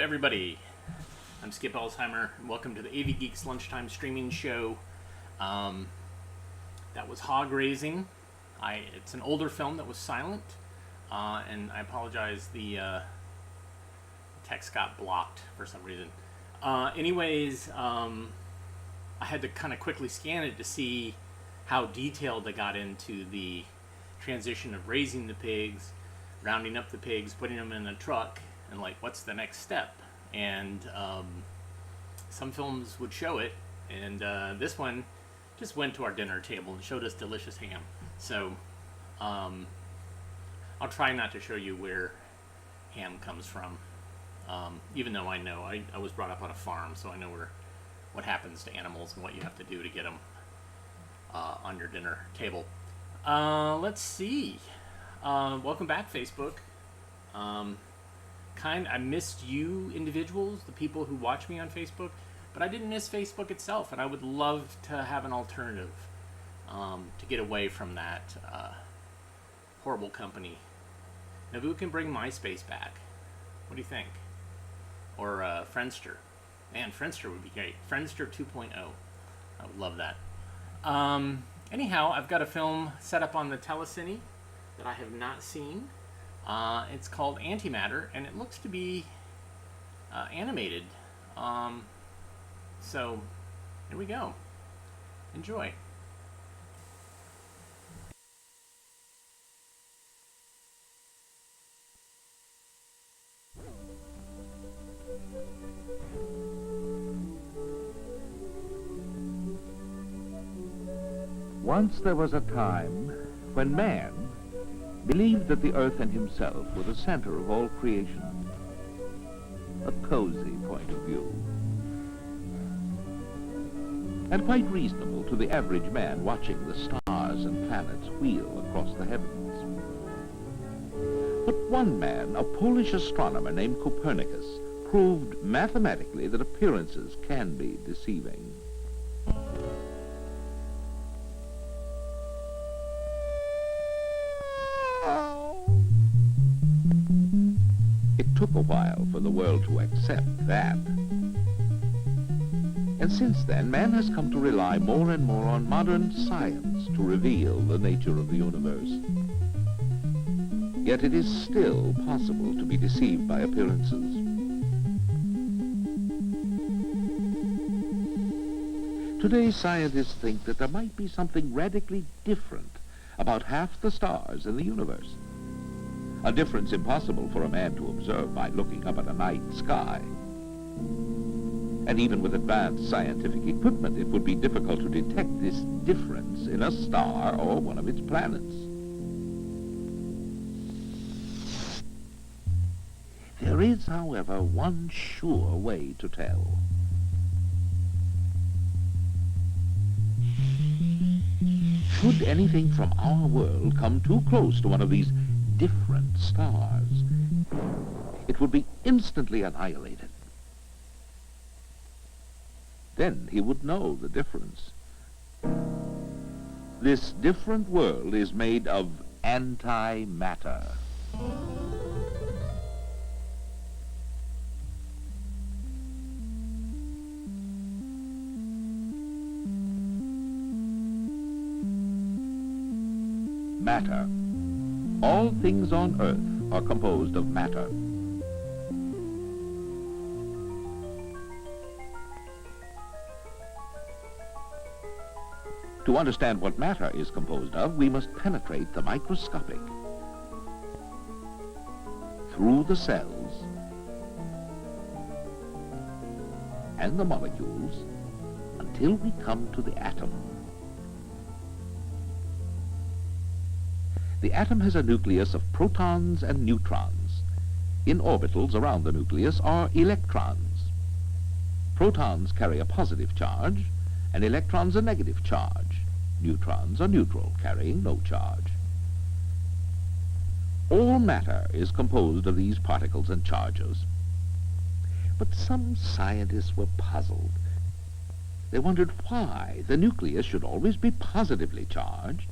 everybody. I'm Skip Alzheimer, and welcome to the AV Geeks Lunchtime streaming show. That was Hog Raising. It's an older film that was silent, and I apologize, the text got blocked for some reason. Anyways, I had to kind of quickly scan it to see how detailed they got into the transition of raising the pigs, rounding up the pigs, putting them in a truck, and like, what's the next step? And some films would show it, and this one just went to our dinner table and showed us delicious ham. So I'll try not to show you where ham comes from, even though I know I was brought up on a farm, so I know what happens to animals and what you have to do to get them on your dinner table. Let's see. Welcome back, Facebook. I missed you individuals, the people who watch me on Facebook, but I didn't miss Facebook itself, and I would love to have an alternative to get away from that horrible company. Maybe we can bring MySpace back. What do you think? Or Friendster. Man, Friendster would be great. Friendster 2.0. I would love that. Anyhow, I've got a film set up on the Telecine that I have not seen. It's called Antimatter, and it looks to be animated. So, here we go. Enjoy. Once there was a time when man believed that the earth and himself were the center of all creation. A cozy point of view. And quite reasonable to the average man watching the stars and planets wheel across the heavens. But one man, a Polish astronomer named Copernicus, proved mathematically that appearances can be deceiving. It took a while for the world to accept that. And since then, man has come to rely more and more on modern science to reveal the nature of the universe. Yet it is still possible to be deceived by appearances. Today, scientists think that there might be something radically different about half the stars in the universe. A difference impossible for a man to observe by looking up at a night sky. And even with advanced scientific equipment, it would be difficult to detect this difference in a star or one of its planets. There is, however, one sure way to tell. Should anything from our world come too close to one of these different stars, it would be instantly annihilated. Then he would know the difference. This different world is made of antimatter. Matter. All things on Earth are composed of matter. To understand what matter is composed of, we must penetrate the microscopic through the cells and the molecules until we come to the atom. The atom has a nucleus of protons and neutrons. In orbitals around the nucleus are electrons. Protons carry a positive charge, and electrons a negative charge. Neutrons are neutral, carrying no charge. All matter is composed of these particles and charges. But some scientists were puzzled. They wondered why the nucleus should always be positively charged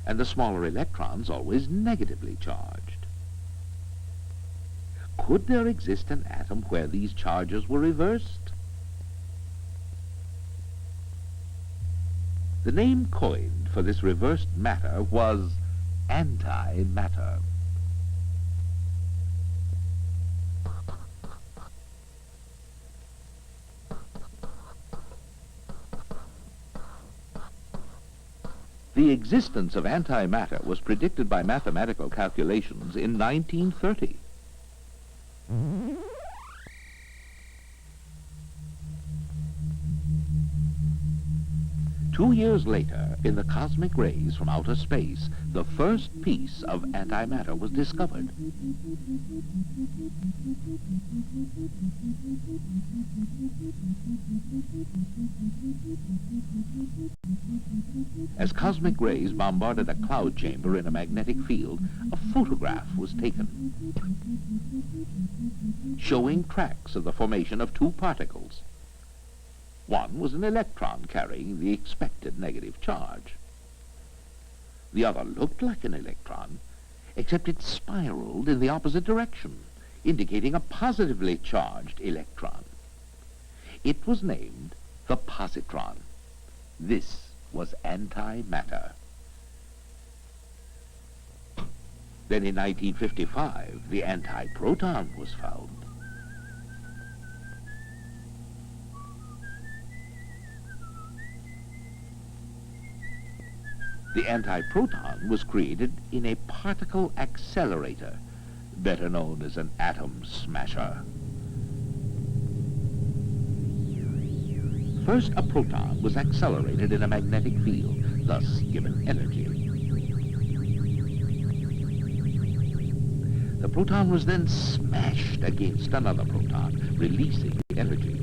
and the smaller electrons always negatively charged. could there exist an atom where these charges were reversed? The name coined for this reversed matter was antimatter. The existence of antimatter was predicted by mathematical calculations in 1930. Two years later, in the cosmic rays from outer space, the first piece of antimatter was discovered. As cosmic rays bombarded a cloud chamber in a magnetic field, a photograph was taken, showing tracks of the formation of two particles. One was an electron carrying the expected negative charge. The other looked like an electron, except it spiraled in the opposite direction, indicating a positively charged electron. It was named the positron. This was antimatter. Then in 1955, the anti-proton was found. The anti-proton was created in a particle accelerator, better known as an atom smasher. First, a proton was accelerated in a magnetic field, thus given energy. The proton was then smashed against another proton, releasing the energy.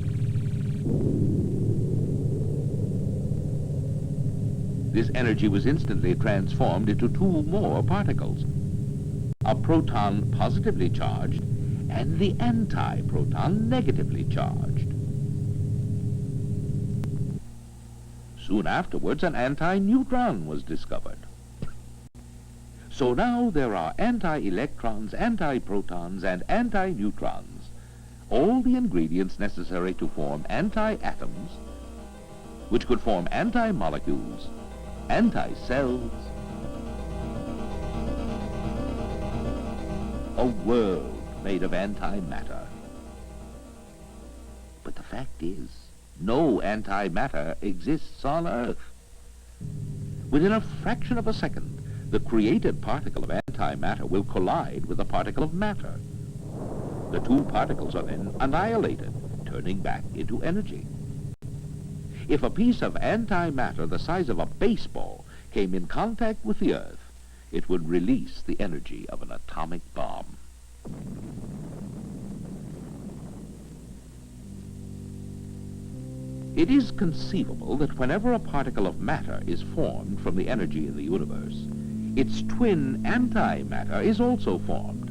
This energy was instantly transformed into two more particles, a proton positively charged and the anti-proton negatively charged. Soon afterwards, an anti-neutron was discovered. So now there are anti-electrons, anti-protons, and anti-neutrons, all the ingredients necessary to form anti-atoms, which could form anti-molecules, anti-cells, a world made of antimatter. But the fact is, no antimatter exists on Earth. Within a fraction of a second, the created particle of antimatter will collide with a particle of matter. The two particles are then annihilated, turning back into energy. If a piece of antimatter the size of a baseball came in contact with the Earth, it would release the energy of an atomic bomb. It is conceivable that whenever a particle of matter is formed from the energy in the universe, its twin antimatter is also formed.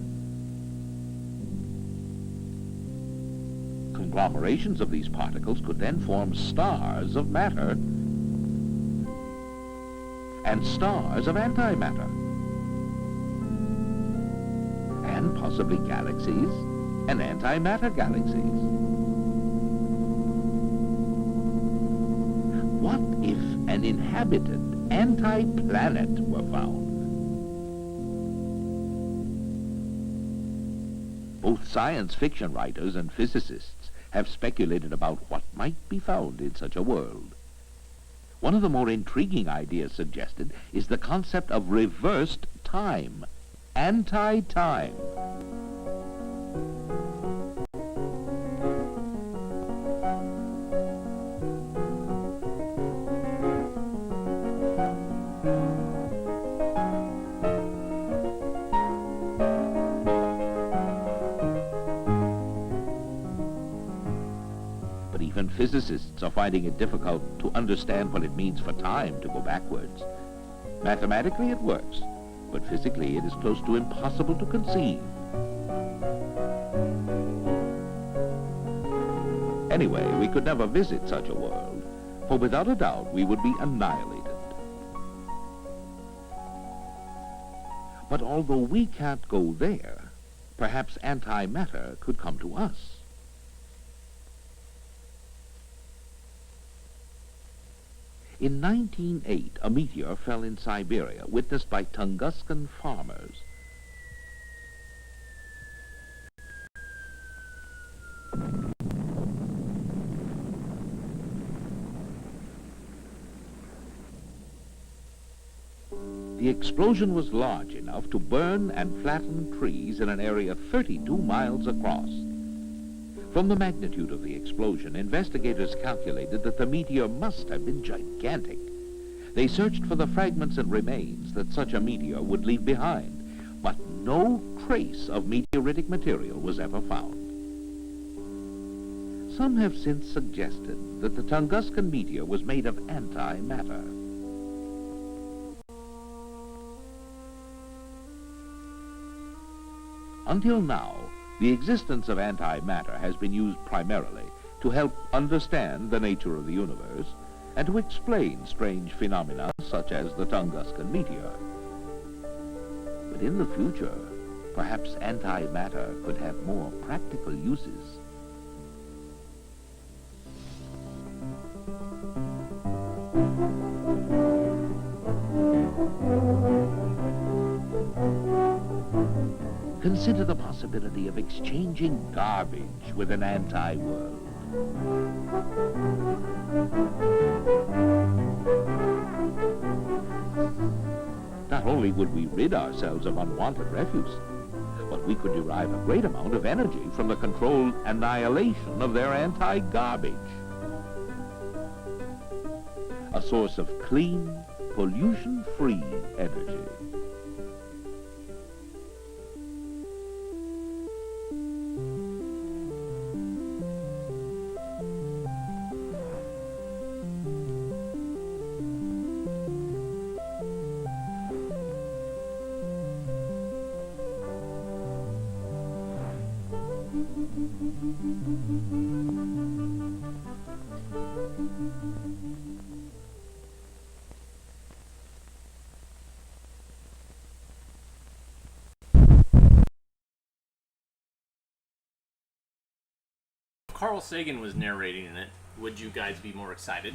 Conglomerations of these particles could then form stars of matter and stars of antimatter, and possibly galaxies and antimatter galaxies. What if an inhabited anti-planet were found? Both science fiction writers and physicists have speculated about what might be found in such a world. One of the more intriguing ideas suggested is the concept of reversed time, anti-time. Even physicists are finding it difficult to understand what it means for time to go backwards. Mathematically it works, but physically it is close to impossible to conceive. Anyway, we could never visit such a world, for without a doubt we would be annihilated. But although we can't go there, perhaps antimatter could come to us. In 1908, a meteor fell in Siberia, witnessed by Tunguskan farmers. The explosion was large enough to burn and flatten trees in an area 32 miles across. From the magnitude of the explosion, investigators calculated that the meteor must have been gigantic. They searched for the fragments and remains that such a meteor would leave behind, but no trace of meteoritic material was ever found. Some have since suggested that the Tunguskan meteor was made of antimatter. Until now, the existence of antimatter has been used primarily to help understand the nature of the universe and to explain strange phenomena such as the Tunguskan meteor. But in the future, perhaps antimatter could have more practical uses. Consider the possibility of exchanging garbage with an anti-world. Not only would we rid ourselves of unwanted refuse, but we could derive a great amount of energy from the controlled annihilation of their anti-garbage. A source of clean, pollution-free energy. Carl Sagan was narrating in it, would you guys be more excited?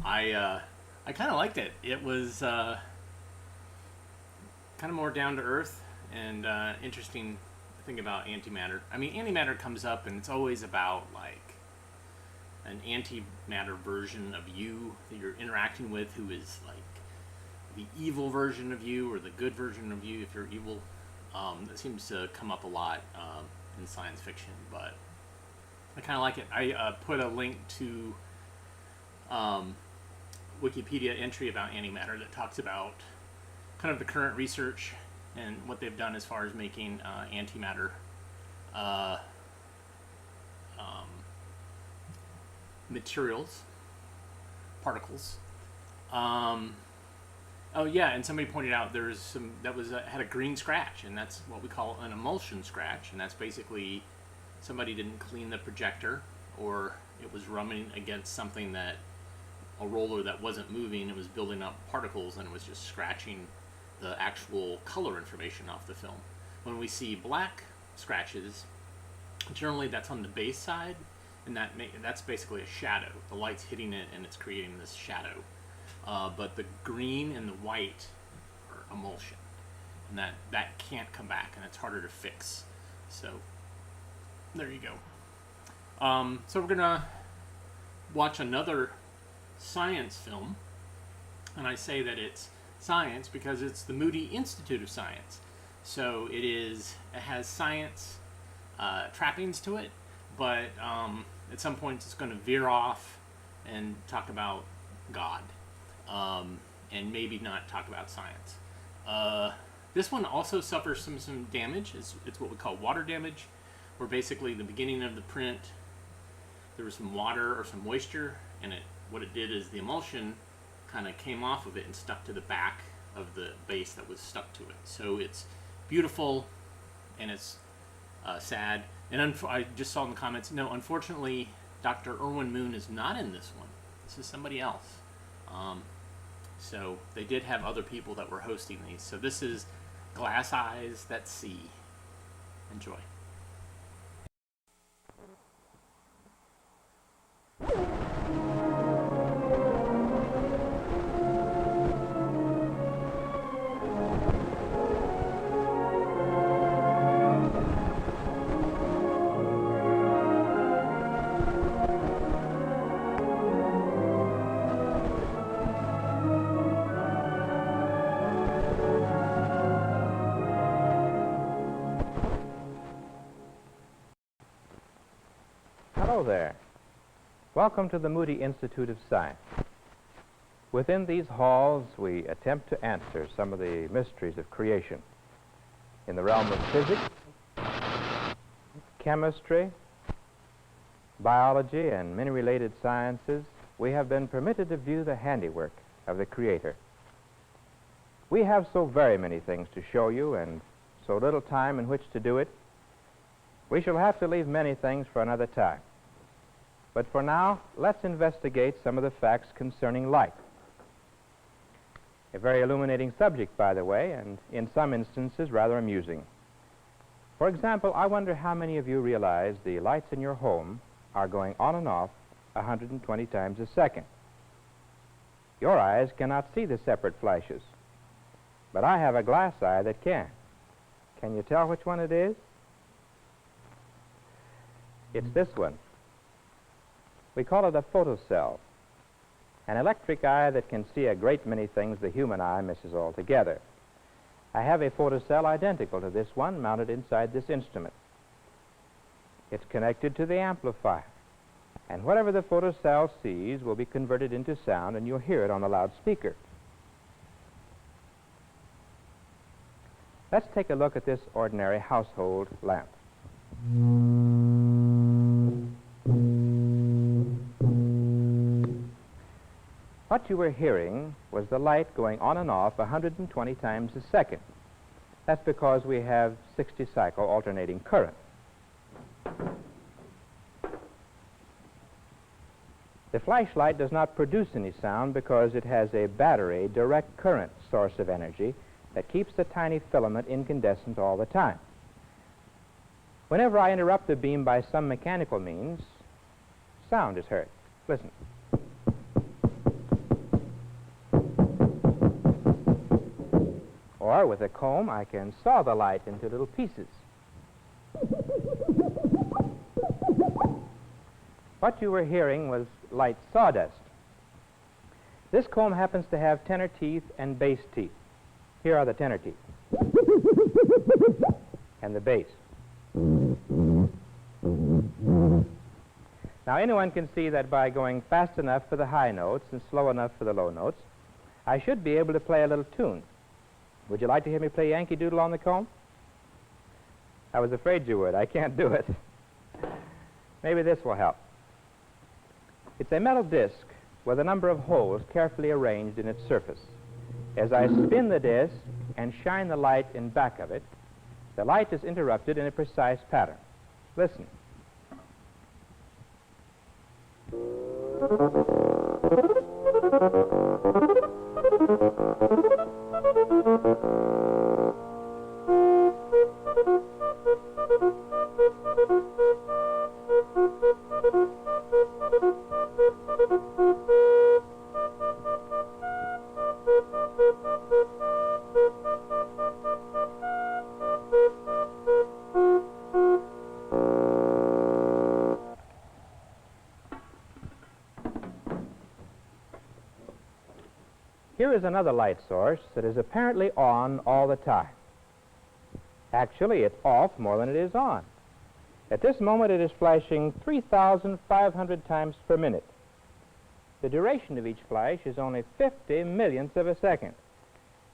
I kind of liked it. It was kind of more down to earth and interesting thing about antimatter. I mean, antimatter comes up and it's always about like an antimatter version of you that you're interacting with, who is like the evil version of you or the good version of you if you're evil. That seems to come up a lot in science fiction, but I kind of like it. I put a link to Wikipedia entry about antimatter that talks about kind of the current research and what they've done as far as making antimatter materials, particles. Oh yeah, and somebody pointed out there's some that was had a green scratch, and that's what we call an emulsion scratch, and that's basically somebody didn't clean the projector, or it was running against something that a roller that wasn't moving. It was building up particles, and it was just scratching the actual color information off the film. When we see black scratches, generally that's on the base side, and that's basically a shadow. The light's hitting it, and it's creating this shadow. But the green and the white are emulsion, and that can't come back, and it's harder to fix. So there you go. So we're gonna watch another science film, and I say that it's science because it's the Moody Institute of Science. So it has science trappings to it, but at some points it's going to veer off and talk about God. And maybe not talk about science. This one also suffers some damage. It's what we call water damage, where basically the beginning of the print there was some water or some moisture, and what it did is the emulsion kind of came off of it and stuck to the back of the base that was stuck to it. So it's beautiful, and it's sad. And I just saw in the comments, no, unfortunately, Dr. Irwin Moon is not in this one. This is somebody else. So they did have other people that were hosting these. So this is Glass eyes that see. Enjoy. Hello there. Welcome to the Moody Institute of Science. Within these halls, we attempt to answer some of the mysteries of creation. In the realm of physics, chemistry, biology, and many related sciences, we have been permitted to view the handiwork of the Creator. We have so very many things to show you and so little time in which to do it, we shall have to leave many things for another time. But for now, let's investigate some of the facts concerning light. A very illuminating subject, by the way, and in some instances rather amusing. For example, I wonder how many of you realize the lights in your home are going on and off 120 times a second. Your eyes cannot see the separate flashes, but I have a glass eye that can. Can you tell which one it is? It's this one. We call it a photocell, an electric eye that can see a great many things the human eye misses altogether. I have a photocell identical to this one mounted inside this instrument. It's connected to the amplifier, and whatever the photocell sees will be converted into sound, and you'll hear it on the loudspeaker. Let's take a look at this ordinary household lamp. What you were hearing was the light going on and off 120 times a second. That's because we have 60-cycle alternating current. The flashlight does not produce any sound because it has a battery direct current source of energy that keeps the tiny filament incandescent all the time. Whenever I interrupt the beam by some mechanical means, sound is heard. Listen. Or with a comb, I can saw the light into little pieces. What you were hearing was light sawdust. This comb happens to have tenor teeth and bass teeth. Here are the tenor teeth and the bass. Now, anyone can see that by going fast enough for the high notes and slow enough for the low notes, I should be able to play a little tune. Would you like to hear me play Yankee Doodle on the comb? I was afraid you would. I can't do it. Maybe this will help. It's a metal disc with a number of holes carefully arranged in its surface. As I spin the disc and shine the light in back of it, the light is interrupted in a precise pattern. Listen. Here is another light source that is apparently on all the time. Actually, it's off more than it is on. At this moment, it is flashing 3,500 times per minute. The duration of each flash is only 50 millionths of a second.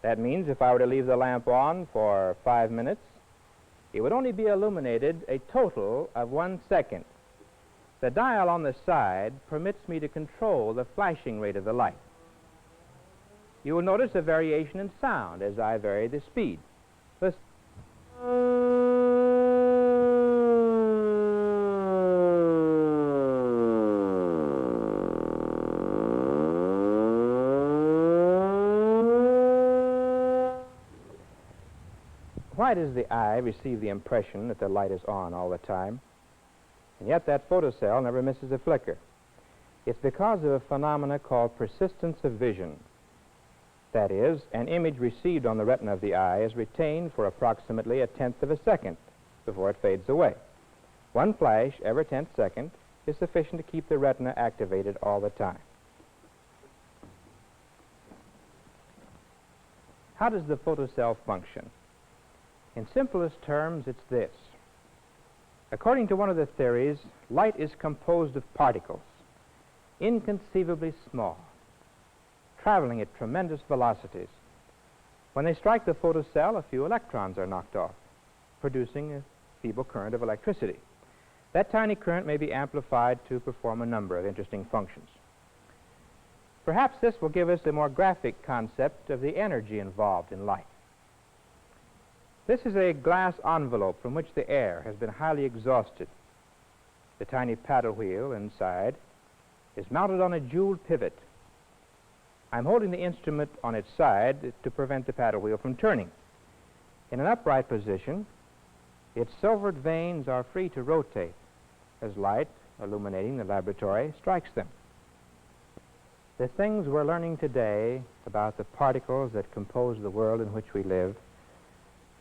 That means if I were to leave the lamp on for 5 minutes, it would only be illuminated a total of 1 second. The dial on the side permits me to control the flashing rate of the light. You will notice a variation in sound as I vary the speed. Listen. why does the eye receive the impression that the light is on all the time? And yet that photocell never misses a flicker. It's because of a phenomena called persistence of vision. That is, an image received on the retina of the eye is retained for approximately a tenth of a second before it fades away. One flash every tenth second is sufficient to keep the retina activated all the time. How does the photocell function? In simplest terms, it's this. According to one of the theories, light is composed of particles, inconceivably small, traveling at tremendous velocities. When they strike the photocell, a few electrons are knocked off, producing a feeble current of electricity. That tiny current may be amplified to perform a number of interesting functions. Perhaps this will give us a more graphic concept of the energy involved in light. This is a glass envelope from which the air has been highly exhausted. The tiny paddle wheel inside is mounted on a jeweled pivot. I'm holding the instrument on its side to prevent the paddle wheel from turning. In an upright position, its silvered vanes are free to rotate as light, illuminating the laboratory, strikes them. The things we're learning today about the particles that compose the world in which we live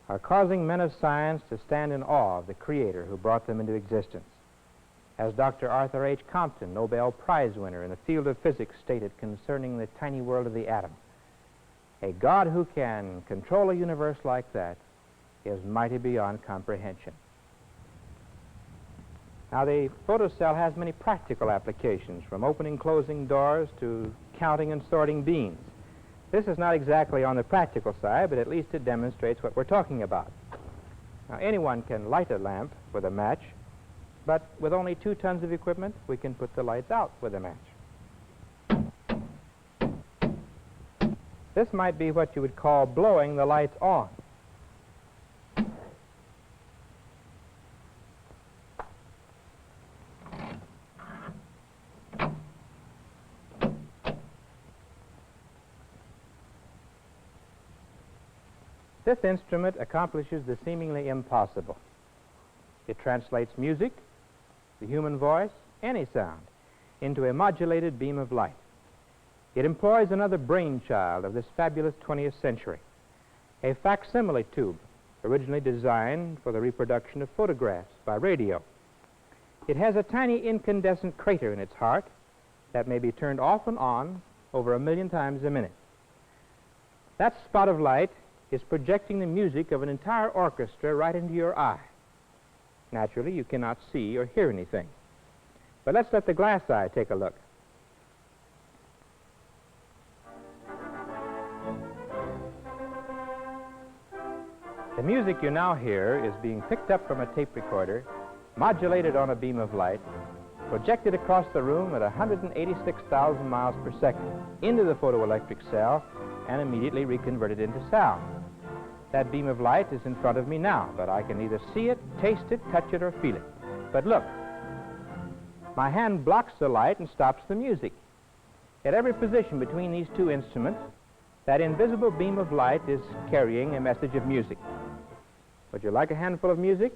are causing men of science to stand in awe of the Creator who brought them into existence. As Dr. Arthur H. Compton, Nobel Prize winner in the field of physics, stated concerning the tiny world of the atom, a God who can control a universe like that is mighty beyond comprehension. Now, the photocell has many practical applications, from opening and closing doors to counting and sorting beans. This is not exactly on the practical side, but at least it demonstrates what we're talking about. Now, anyone can light a lamp with a match, but with only 2 tons of equipment, we can put the lights out with a match. This might be what you would call blowing the lights on. This instrument accomplishes the seemingly impossible. It translates music, the human voice, any sound, into a modulated beam of light. It employs another brainchild of this fabulous 20th century, a facsimile tube originally designed for the reproduction of photographs by radio. It has a tiny incandescent crater in its heart that may be turned off and on over 1,000,000 times a minute. That spot of light is projecting the music of an entire orchestra right into your eye. Naturally, you cannot see or hear anything. But let's let the glass eye take a look. The music you now hear is being picked up from a tape recorder, modulated on a beam of light, projected across the room at 186,000 miles per second into the photoelectric cell, and immediately reconverted into sound. That beam of light is in front of me now, but I can neither see it, taste it, touch it, or feel it. But look, my hand blocks the light and stops the music. At every position between these 2 instruments, that invisible beam of light is carrying a message of music. Would you like a handful of music?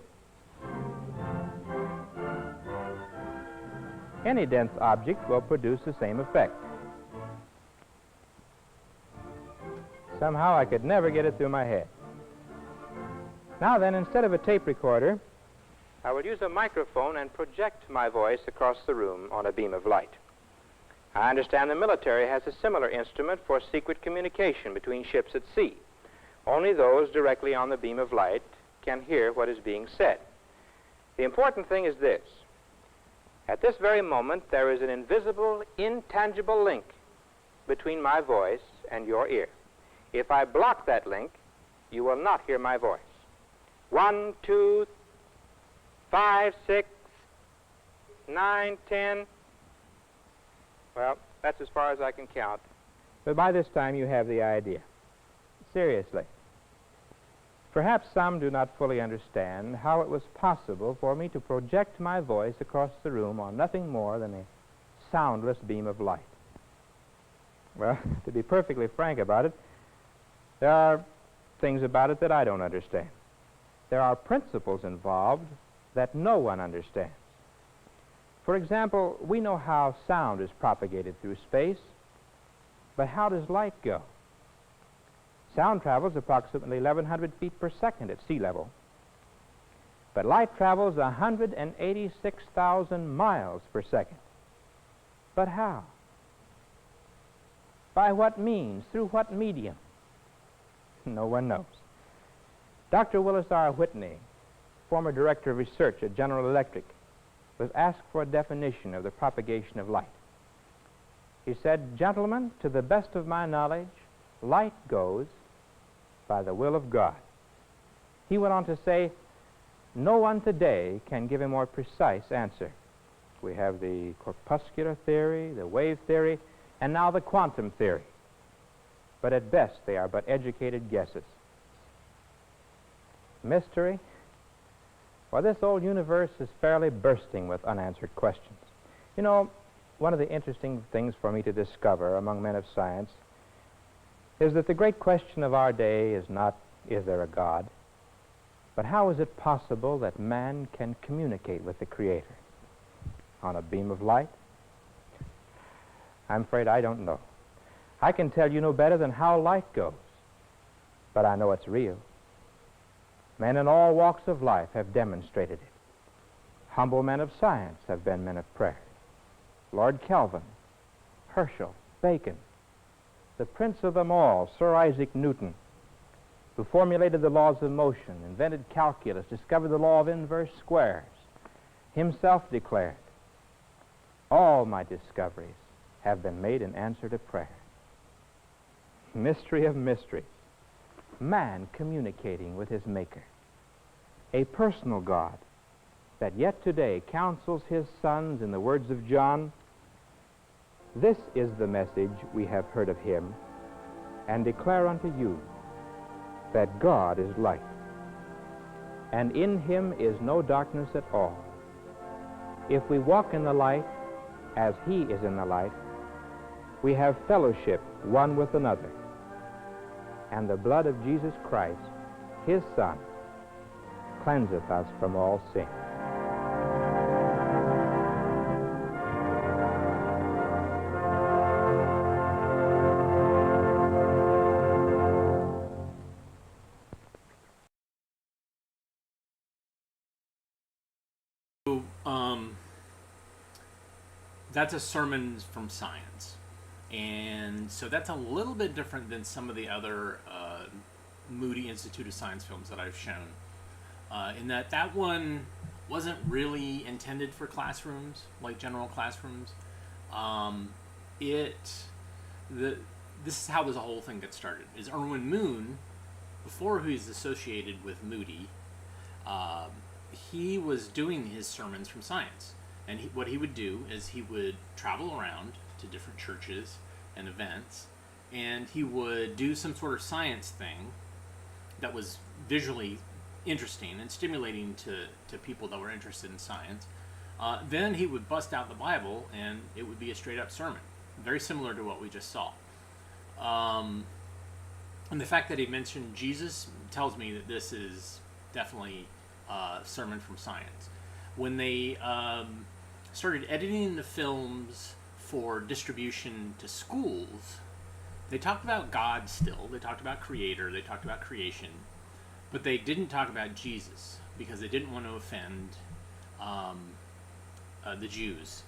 Any dense object will produce the same effect. Somehow I could never get it through my head. Now then, instead of a tape recorder, I would use a microphone and project my voice across the room on a beam of light. I understand the military has a similar instrument for secret communication between ships at sea. Only those directly on the beam of light can hear what is being said. The important thing is this. At this very moment, there is an invisible, intangible link between my voice and your ear. If I block that link, you will not hear my voice. 1, 2, 5, 6, 9, 10. Well, that's as far as I can count. But by this time, you have the idea. Seriously. Perhaps some do not fully understand how it was possible for me to project my voice across the room on nothing more than a soundless beam of light. Well, to be perfectly frank about it, there are things about it that I don't understand. there are principles involved that no one understands. For example, we know how sound is propagated through space, but how does light go? Sound travels approximately 1,100 feet per second at sea level, but light travels 186,000 miles per second. But how? By what means? Through what medium? No one knows. Dr. Willis R. Whitney, former director of research at General Electric, was asked for a definition of the propagation of light. He said, "Gentlemen, to the best of my knowledge, light goes by the will of God." He went on to say, "No one today can give a more precise answer. We have the corpuscular theory, the wave theory, and now the quantum theory. But at best, they are but educated guesses." Mystery? Well, this old universe is fairly bursting with unanswered questions. You know, one of the interesting things for me to discover among men of science is that the great question of our day is not, is there a God? But how is it possible that man can communicate with the Creator? On a beam of light? I'm afraid I don't know. I can tell you no better than how light goes, but I know it's real. Men in all walks of life have demonstrated it. Humble men of science have been men of prayer. Lord Kelvin, Herschel, Bacon, the prince of them all, Sir Isaac Newton, who formulated the laws of motion, invented calculus, discovered the law of inverse squares, himself declared, "All my discoveries have been made in answer to prayer." Mystery of mysteries. Man communicating with his Maker. A personal God that yet today counsels his sons in the words of John, "This is the message we have heard of him, and declare unto you, that God is light, and in him is no darkness at all. If we walk in the light, as he is in the light, we have fellowship one with another, and the blood of Jesus Christ, his Son, cleanseth us from all sin." That's a sermon from science. And so that's a little bit different than some of the other Moody Institute of Science films that I've shown. In that one wasn't really intended for classrooms, like general classrooms. This is how this whole thing gets started. Is Irwin Moon, before he's associated with Moody, he was doing his sermons from science. And what he would do is he would travel around to different churches and events, and he would do some sort of science thing that was visually interesting and stimulating to people that were interested in science. Then he would bust out the Bible, and it would be a straight-up sermon, very similar to what we just saw. And the fact that he mentioned Jesus tells me that this is definitely a sermon from science. When they started editing the films for distribution to schools, they talked about God still. They talked about Creator. They talked about creation. But they didn't talk about Jesus because they didn't want to offend the Jews.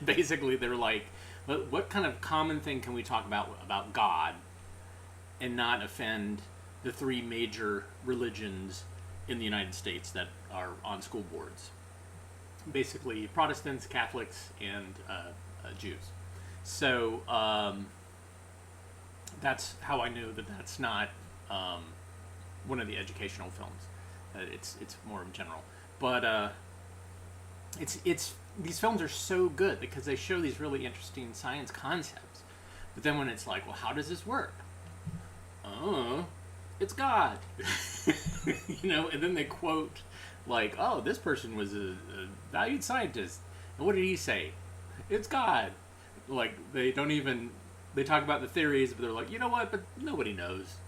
Basically, they're like, what kind of common thing can we talk about God and not offend the three major religions in the United States that are on school boards? Basically, Protestants, Catholics, and Jews. So that's how I knew that that's not one of the educational films. It's more in general, but it's these films are so good because they show these really interesting science concepts. But then when it's like, well, how does this work? Oh, it's God. And then they quote like, oh, this person was a valued scientist, and what did he say? It's God. Like, they talk about the theories, but they're like, you know what, but nobody knows.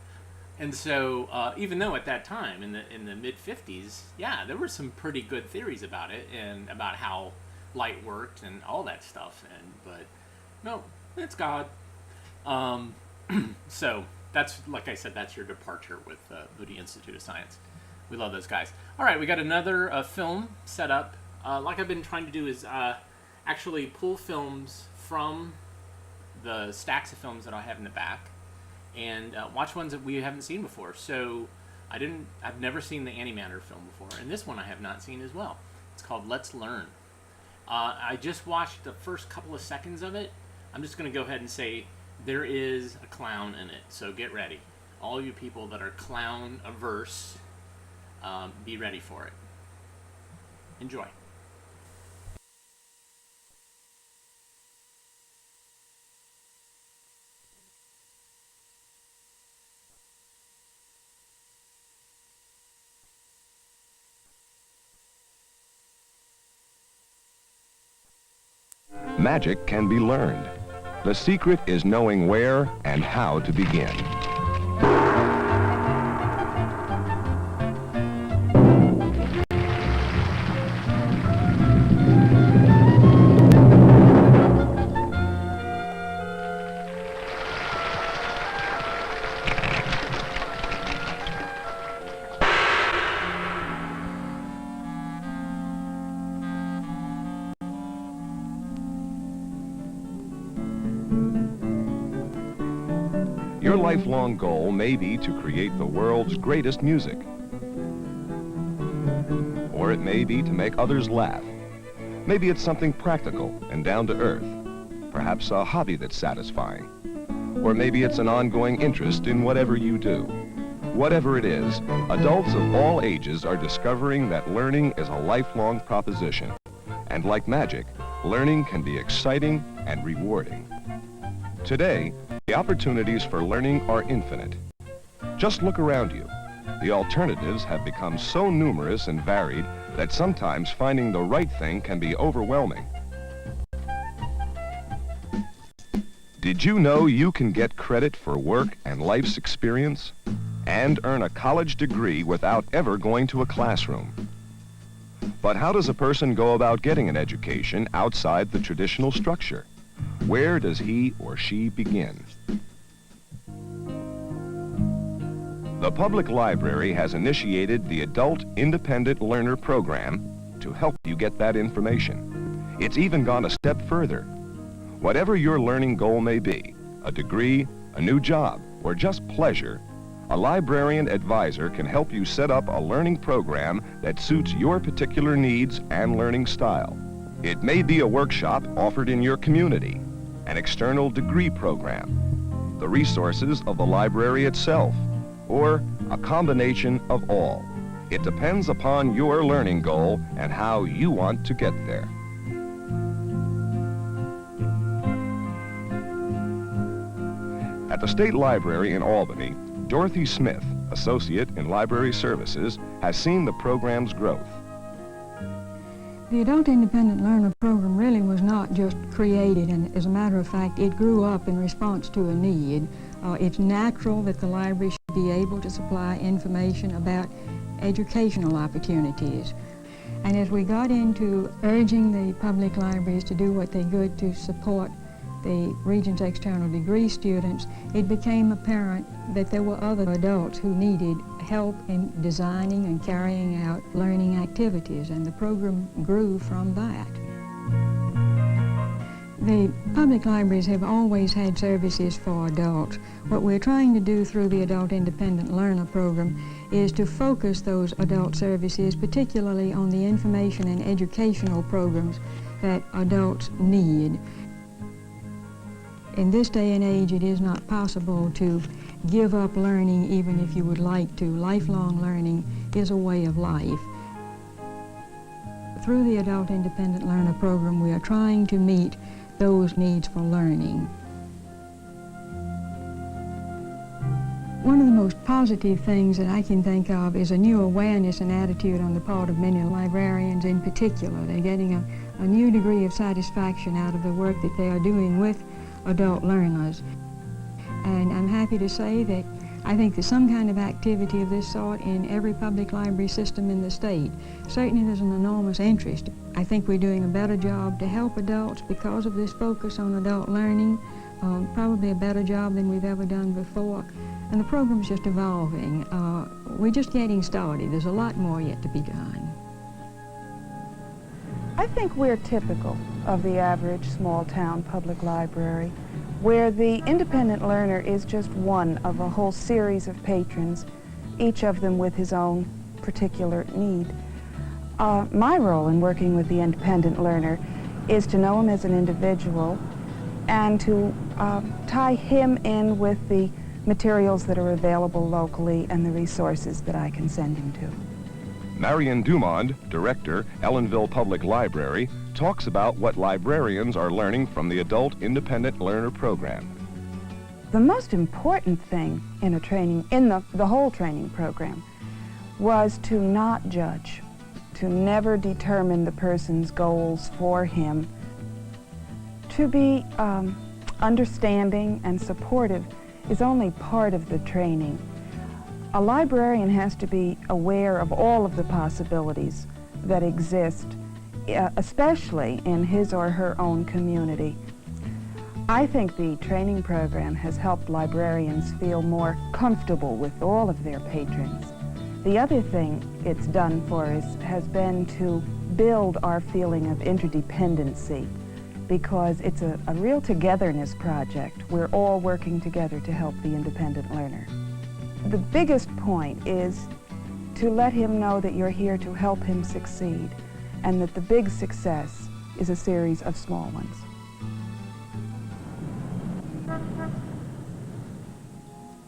And so, even though at that time, in the mid 50s, yeah, there were some pretty good theories about it and about how light worked and all that stuff. But no, it's God. So that's, like I said, that's your departure with Moody Institute of Science. We love those guys. All right, we got another film set up. Like I've been trying to do is actually pull films from the stacks of films that I have in the back and watch ones that we haven't seen before. So I've never seen the Antimatter film before, and this one I have not seen as well. It's called Let's Learn. I just watched the first couple of seconds of it. I'm just going to go ahead and say there is a clown in it, so get ready. All you people that are clown averse, be ready for it. Enjoy. Magic can be learned. The secret is knowing where and how to begin. Your lifelong goal may be to create the world's greatest music. Or it may be to make others laugh. Maybe it's something practical and down to earth. Perhaps a hobby that's satisfying. Or maybe it's an ongoing interest in whatever you do. Whatever it is, adults of all ages are discovering that learning is a lifelong proposition. And like magic, learning can be exciting and rewarding. Today, the opportunities for learning are infinite. Just look around you. The alternatives have become so numerous and varied that sometimes finding the right thing can be overwhelming. Did you know you can get credit for work and life's experience and earn a college degree without ever going to a classroom? But how does a person go about getting an education outside the traditional structure? Where does he or she begin? The Public Library has initiated the Adult Independent Learner Program to help you get that information. It's even gone a step further. Whatever your learning goal may be, a degree, a new job, or just pleasure, a librarian advisor can help you set up a learning program that suits your particular needs and learning style. It may be a workshop offered in your community, an external degree program, the resources of the library itself, or a combination of all. It depends upon your learning goal and how you want to get there. At the State Library in Albany, Dorothy Smith, Associate in Library Services, has seen the program's growth. The Adult Independent Learner Program really was not just created, and as a matter of fact, it grew up in response to a need. It's natural that the library should be able to supply information about educational opportunities. And as we got into urging the public libraries to do what they could to support the Regents external degree students, it became apparent that there were other adults who needed help in designing and carrying out learning activities, and the program grew from that. The public libraries have always had services for adults. What we're trying to do through the Adult Independent Learner Program is to focus those adult services particularly on the information and educational programs that adults need. In this day and age, it is not possible to give up learning even if you would like to. Lifelong learning is a way of life. Through the Adult Independent Learner Program, we are trying to meet those needs for learning. One of the most positive things that I can think of is a new awareness and attitude on the part of many librarians in particular. They're getting a new degree of satisfaction out of the work that they are doing with adult learners. And I'm happy to say that I think that some kind of activity of this sort in every public library system in the state, certainly there's an enormous interest. I think we're doing a better job to help adults because of this focus on adult learning, probably a better job than we've ever done before. And the program's just evolving. We're just getting started. There's a lot more yet to be done. I think we're typical of the average small-town public library, where the independent learner is just one of a whole series of patrons, each of them with his own particular need. My role in working with the independent learner is to know him as an individual and to tie him in with the materials that are available locally and the resources that I can send him to. Marion Dumond, Director, Ellenville Public Library, talks about what librarians are learning from the Adult Independent Learner Program. The most important thing in a training, in the whole training program, was to not judge, to never determine the person's goals for him, to be understanding and supportive is only part of the training. A librarian has to be aware of all of the possibilities that exist, especially in his or her own community. I think the training program has helped librarians feel more comfortable with all of their patrons. The other thing it's done for us has been to build our feeling of interdependency, because it's a real togetherness project. We're all working together to help the independent learner. The biggest point is to let him know that you're here to help him succeed, and that the big success is a series of small ones.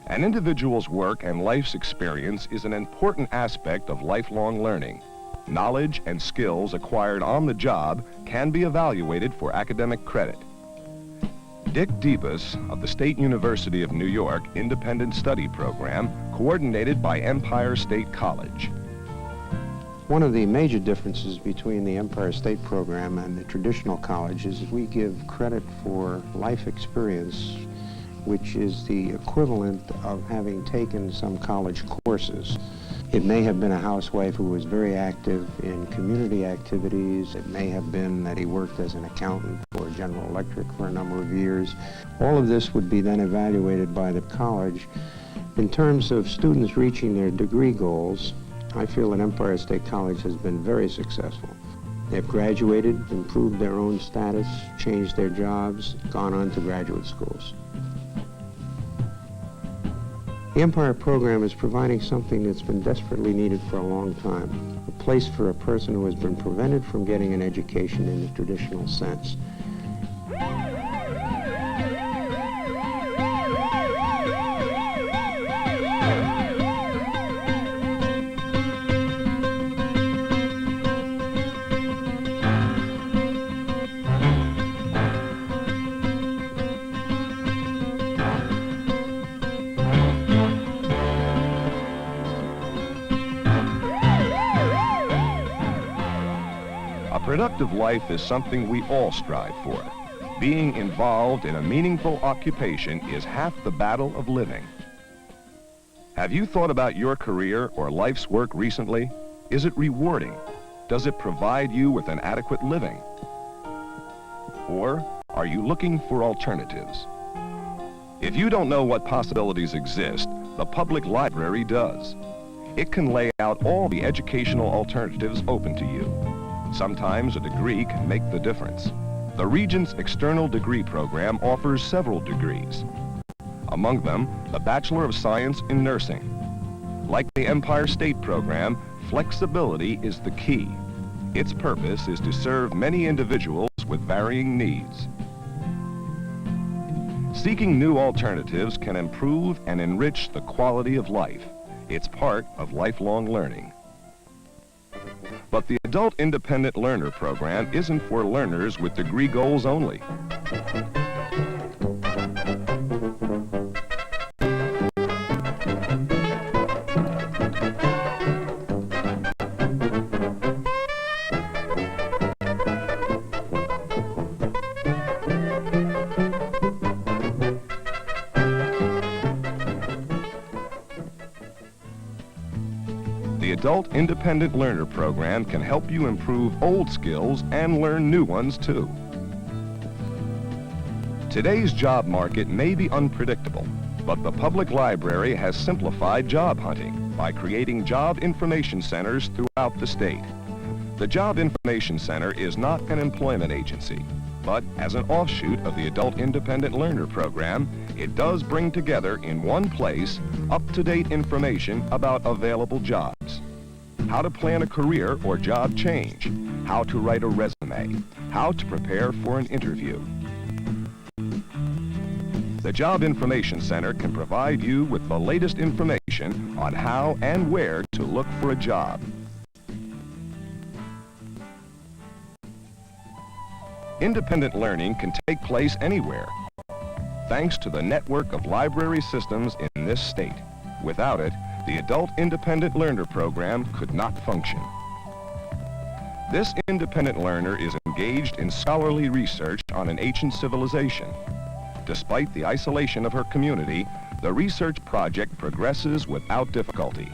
An individual's work and life's experience is an important aspect of lifelong learning. Knowledge and skills acquired on the job can be evaluated for academic credit. Dick Debus of the State University of New York Independent Study Program, coordinated by Empire State College. One of the major differences between the Empire State Program and the traditional college is that we give credit for life experience, which is the equivalent of having taken some college courses. It may have been a housewife who was very active in community activities. It may have been that he worked as an accountant for General Electric for a number of years. All of this would be then evaluated by the college. In terms of students reaching their degree goals, I feel that Empire State College has been very successful. They've graduated, improved their own status, changed their jobs, gone on to graduate schools. The Empire program is providing something that's been desperately needed for a long time, a place for a person who has been prevented from getting an education in the traditional sense. A productive life is something we all strive for. Being involved in a meaningful occupation is half the battle of living. Have you thought about your career or life's work recently? Is it rewarding? Does it provide you with an adequate living? Or are you looking for alternatives? If you don't know what possibilities exist, the public library does. It can lay out all the educational alternatives open to you. Sometimes a degree can make the difference. The Regents External Degree Program offers several degrees. Among them, the Bachelor of Science in Nursing. Like the Empire State Program, flexibility is the key. Its purpose is to serve many individuals with varying needs. Seeking new alternatives can improve and enrich the quality of life. It's part of lifelong learning. But the Adult Independent Learner Program isn't for learners with degree goals only. Adult Independent Learner Program can help you improve old skills and learn new ones too. Today's job market may be unpredictable, but the public library has simplified job hunting by creating job information centers throughout the state. The Job Information Center is not an employment agency, but as an offshoot of the Adult Independent Learner Program, it does bring together in one place up-to-date information about available jobs, how to plan a career or job change, how to write a resume, how to prepare for an interview. The Job Information Center can provide you with the latest information on how and where to look for a job. Independent learning can take place anywhere, thanks to the network of library systems in this state. Without it, the Adult Independent Learner Program could not function. This independent learner is engaged in scholarly research on an ancient civilization. Despite the isolation of her community, the research project progresses without difficulty.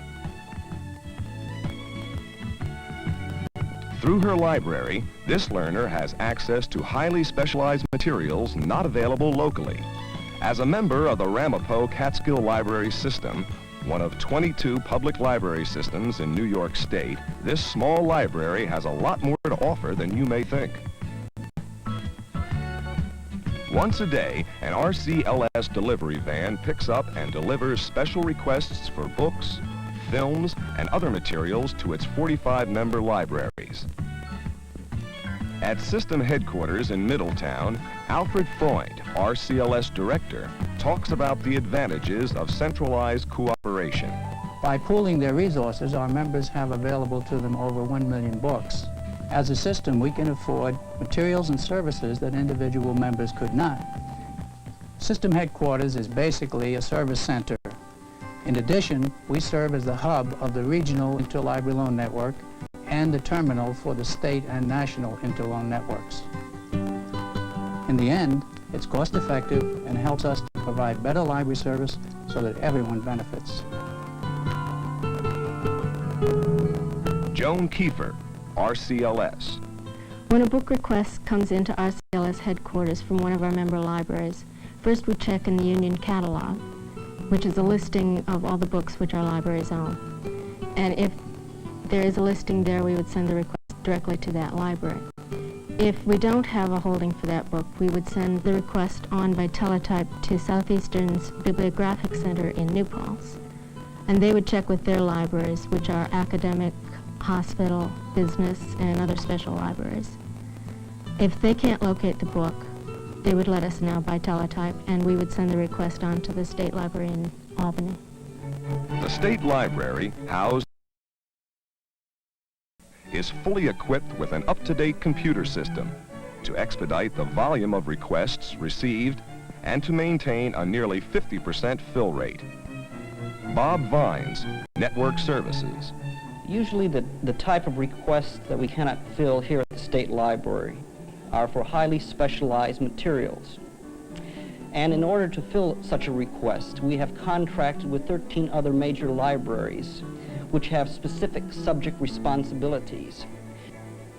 Through her library, this learner has access to highly specialized materials not available locally. As a member of the Ramapo Catskill Library System, one of 22 public library systems in New York State, this small library has a lot more to offer than you may think. Once a day, an RCLS delivery van picks up and delivers special requests for books, films, and other materials to its 45-member libraries. At system headquarters in Middletown, Alfred Freund, RCLS director, talks about the advantages of centralized cooperation. By pooling their resources, our members have available to them over 1 million books. As a system, we can afford materials and services that individual members could not. System headquarters is basically a service center. In addition, we serve as the hub of the regional interlibrary loan network and the terminal for the state and national interloan networks. In the end, it's cost-effective and helps us to provide better library service so that everyone benefits. Joan Kiefer, RCLS. When a book request comes into RCLS headquarters from one of our member libraries, first we check in the Union catalog, which is a listing of all the books which our libraries own. And if there is a listing there, we would send the request directly to that library. If we don't have a holding for that book, we would send the request on by teletype to Southeastern's Bibliographic Center in New Paltz. And they would check with their libraries, which are academic, hospital, business, and other special libraries. If they can't locate the book, they would let us know by teletype, and we would send the request on to the State Library in Albany. The State Library, housed is fully equipped with an up-to-date computer system to expedite the volume of requests received and to maintain a nearly 50% fill rate. Bob Vines, Network Services. Usually the type of requests that we cannot fill here at the State Library are for highly specialized materials. And in order to fill such a request, we have contracted with 13 other major libraries which have specific subject responsibilities.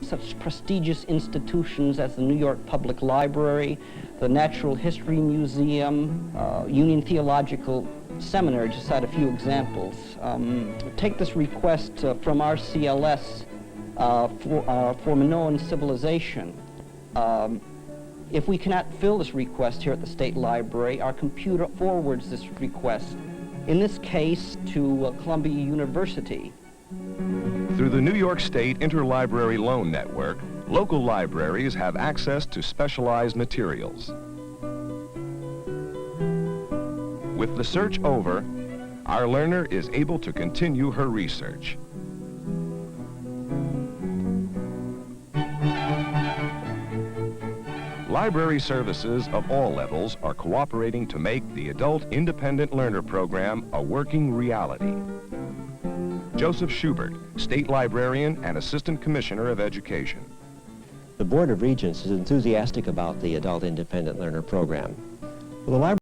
Such prestigious institutions as the New York Public Library, the Natural History Museum, Union Theological Seminary, to cite a few examples. Take this request from RCLS for Minoan civilization. If we cannot fill this request here at the State Library, our computer forwards this request, in this case to Columbia University. Through the New York State Interlibrary Loan Network, local libraries have access to specialized materials. With the search over, our learner is able to continue her research. Library services of all levels are cooperating to make the Adult Independent Learner Program a working reality. Joseph Schubert, State Librarian and Assistant Commissioner of Education. The Board of Regents is enthusiastic about the Adult Independent Learner Program. Well, the library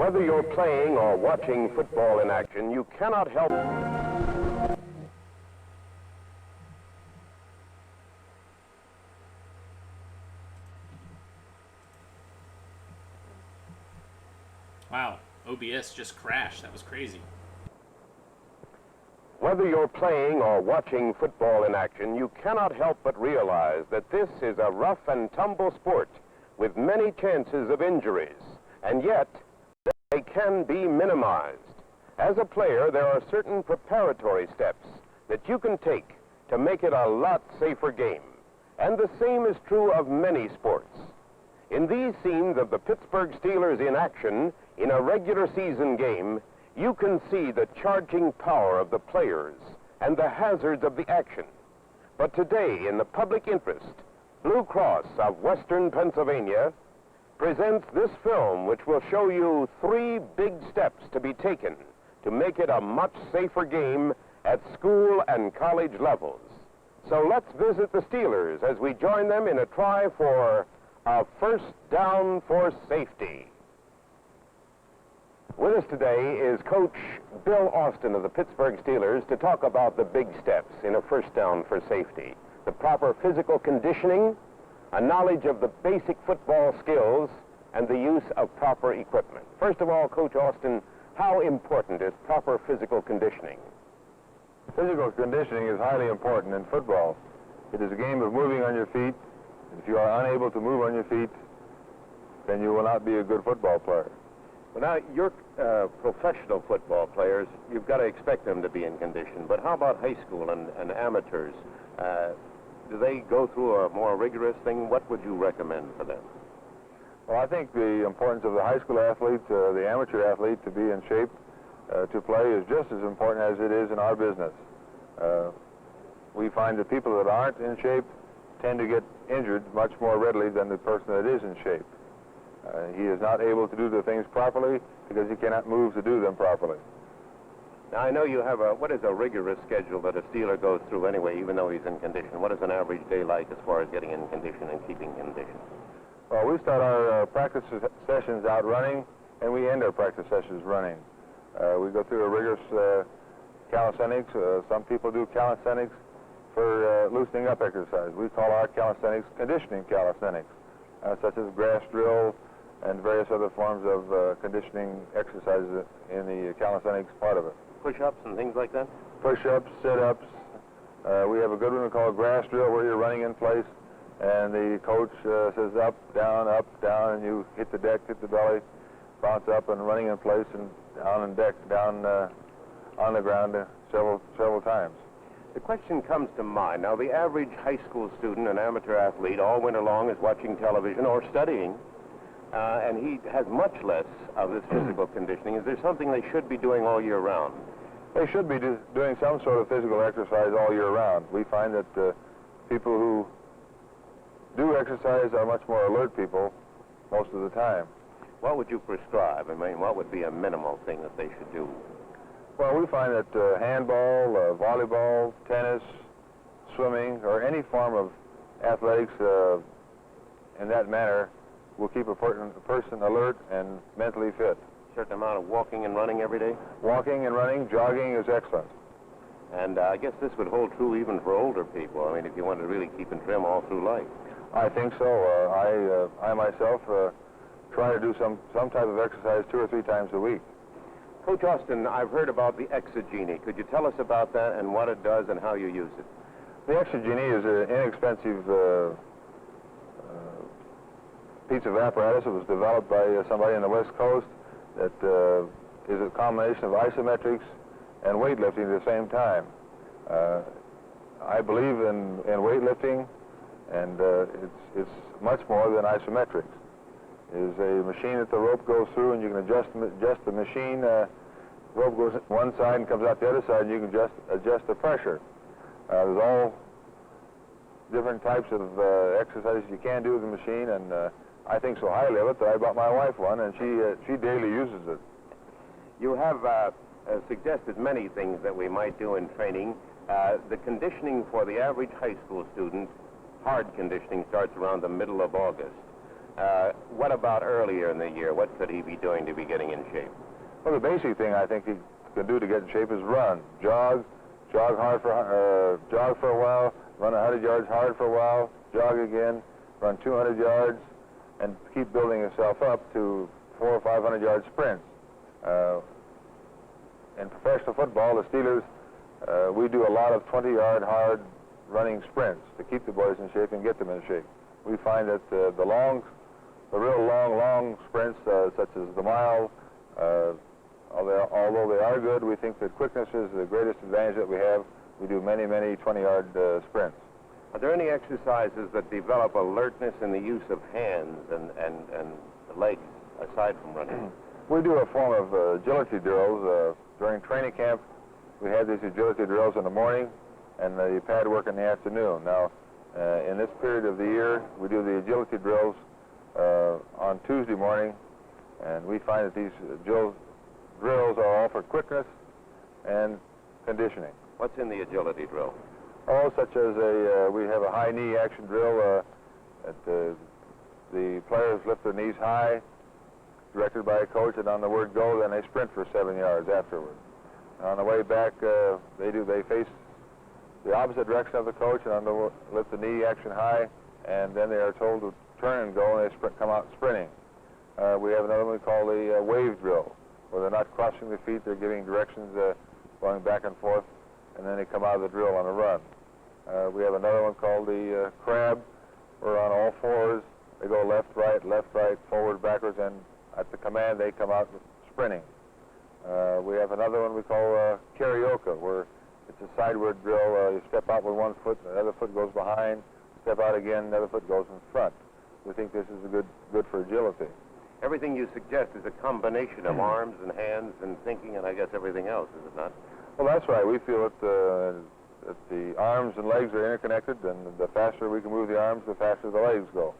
Whether you're playing or watching football in action, you cannot help... Wow, OBS just crashed. That was crazy. Whether you're playing or watching football in action, you cannot help but realize that this is a rough and tumble sport with many chances of injuries, and yet they can be minimized. As a player, there are certain preparatory steps that you can take to make it a lot safer game, and the same is true of many sports. In these scenes of the Pittsburgh Steelers in action in a regular season game, you can see the charging power of the players and the hazards of the action. But today, in the public interest, Blue Cross of Western Pennsylvania presents this film, which will show you 3 big steps to be taken to make it a much safer game at school and college levels. So let's visit the Steelers as we join them in a try for a first down for safety. With us today is Coach Bill Austin of the Pittsburgh Steelers to talk about the big steps in a first down for safety. The proper physical conditioning, a knowledge of the basic football skills, and the use of proper equipment. First of all, Coach Austin, how important is proper physical conditioning? Physical conditioning is highly important in football. It is a game of moving on your feet. If you are unable to move on your feet, then you will not be a good football player. Well, now, you're professional football players. You've got to expect them to be in condition. But how about high school and amateurs? Do they go through a more rigorous thing? What would you recommend for them? Well, I think the importance of the high school athlete, the amateur athlete, to be in shape to play is just as important as it is in our business. We find that people that aren't in shape tend to get injured much more readily than the person that is in shape. He is not able to do the things properly because he cannot move to do them properly. Now, I know you have what is a rigorous schedule that a Steeler goes through anyway, even though he's in condition? What is an average day like as far as getting in condition and keeping condition? Well, we start our practice sessions out running, and we end our practice sessions running. We go through a rigorous calisthenics. Some people do calisthenics for loosening up exercise. We call our calisthenics conditioning calisthenics, such as grass drill and various other forms of conditioning exercises in the calisthenics part of it. Push-ups and things like that? Push-ups, sit-ups. We have a good one called grass drill where you're running in place, and the coach says up, down, and you hit the deck, hit the belly, bounce up and running in place and down and deck, down on the ground several times. The question comes to mind. Now, the average high school student and amateur athlete all winter long is watching television or studying, and he has much less of this physical conditioning. Is there something they should be doing all year round? They should be doing some sort of physical exercise all year round. We find that people who do exercise are much more alert people most of the time. What would you prescribe? I mean, what would be a minimal thing that they should do? Well, we find that handball, volleyball, tennis, swimming, or any form of athletics in that manner will keep a person alert and mentally fit. A certain amount of walking and running every day? Walking and running, jogging is excellent. And I guess this would hold true even for older people. I mean, if you want to really keep in trim all through life. I think so. I myself try to do some type of exercise 2 or 3 times a week. Coach Austin, I've heard about the Exit Genie. Could you tell us about that and what it does and how you use it? The Exit Genie is an inexpensive piece of apparatus. It was developed by somebody on the West Coast that is a combination of isometrics and weightlifting at the same time. I believe in weightlifting, and it's much more than isometrics. It is a machine that the rope goes through, and you can adjust the machine. Rope goes one side and comes out the other side, and you can adjust the pressure. There's all different types of exercises you can do with the machine, and I think so highly of it that I bought my wife one, and she daily uses it. You have suggested many things that we might do in training. The conditioning for the average high school student, hard conditioning, starts around the middle of August. What about earlier in the year? What could he be doing to be getting in shape? Well, the basic thing I think he can do to get in shape is run, jog for a while, run 100 yards hard for a while, jog again, run 200 yards, and keep building himself up to 400 or 500 yard sprints. In professional football, the Steelers, we do a lot of 20-yard hard running sprints to keep the boys in shape and get them in shape. We find that the real long sprints, such as the mile, although they are good, we think that quickness is the greatest advantage that we have. We do many 20-yard sprints. Are there any exercises that develop alertness in the use of hands and legs aside from running? We do a form of agility drills. During training camp, we had these agility drills in the morning and the pad work in the afternoon. Now, in this period of the year, we do the agility drills on Tuesday morning, and we find that these drills are all for quickness and conditioning. What's in the agility drill? Oh, such as we have a high knee action drill. The players lift their knees high, directed by a coach, and on the word go, then they sprint for 7 yards afterward. On the way back, they face the opposite direction of the coach, and lift the knee action high, and then they are told to turn and go, and they come out sprinting. We have another one we call the wave drill, where they're not crossing the feet, they're giving directions going back and forth, and then they come out of the drill on a run. We have another one called the crab, where on all fours, they go left, right, forward, backwards, and at the command, they come out sprinting. We have another one we call karaoke, where it's a sideward drill. You step out with one foot, the other foot goes behind, step out again, the other foot goes in front. We think this is good for agility. Everything you suggest is a combination of arms and hands and thinking and I guess everything else, is it not? Well, that's right. We feel that the arms and legs are interconnected, and the faster we can move the arms, the faster the legs go.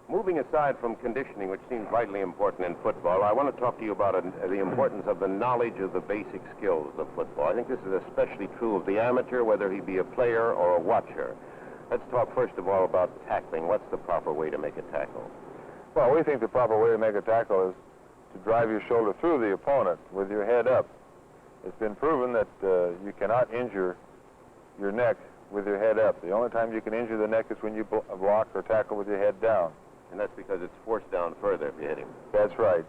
Moving aside from conditioning, which seems vitally important in football, I want to talk to you about the importance of the knowledge of the basic skills of football. I think this is especially true of the amateur, whether he be a player or a watcher. Let's talk first of all about tackling. What's the proper way to make a tackle? Well, we think the proper way to make a tackle is to drive your shoulder through the opponent with your head up. It's been proven that you cannot injure your neck with your head up. The only time you can injure the neck is when you block or tackle with your head down. And that's because it's forced down further if you hit him. That's right.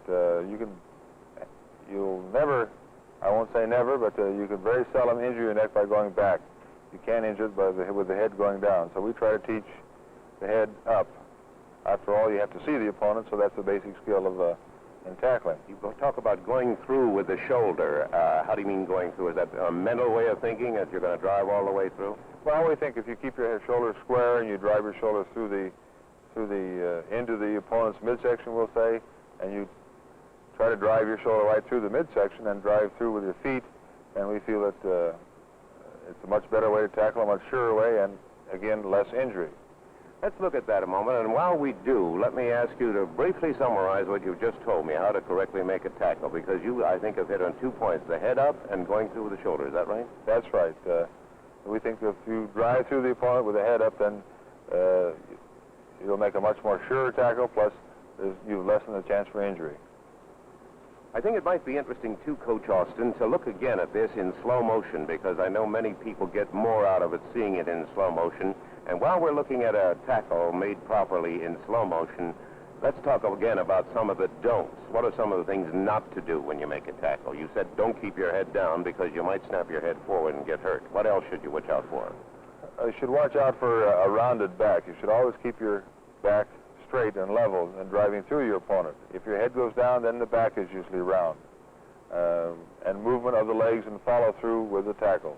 You'll never, I won't say never, but you can very seldom injure your neck by going back. You can't injure it with the head going down. So we try to teach the head up. After all, you have to see the opponent, so that's the basic skill of in tackling. You talk about going through with the shoulder. How do you mean going through? Is that a mental way of thinking that you're going to drive all the way through? Well, we think if you keep your shoulder square and you drive your shoulder through into the opponent's midsection, we'll say, and you try to drive your shoulder right through the midsection and drive through with your feet, and we feel that it's a much better way to tackle, a much surer way, and again, less injury. Let's look at that a moment, and while we do, let me ask you to briefly summarize what you've just told me, how to correctly make a tackle, because you, I think, have hit on 2 points, the head up and going through with the shoulder. Is that right? That's right. We think if you drive through the opponent with the head up, then you'll make a much more surer tackle, plus you lessen the chance for injury. I think it might be interesting, too, Coach Austin, to look again at this in slow motion, because I know many people get more out of it seeing it in slow motion. And while we're looking at a tackle made properly in slow motion, let's talk again about some of the don'ts. What are some of the things not to do when you make a tackle? You said don't keep your head down because you might snap your head forward and get hurt. What else should you watch out for? You should watch out for a rounded back. You should always keep your back straight and level and driving through your opponent. If your head goes down, then the back is usually round. And movement of the legs and follow through with the tackle.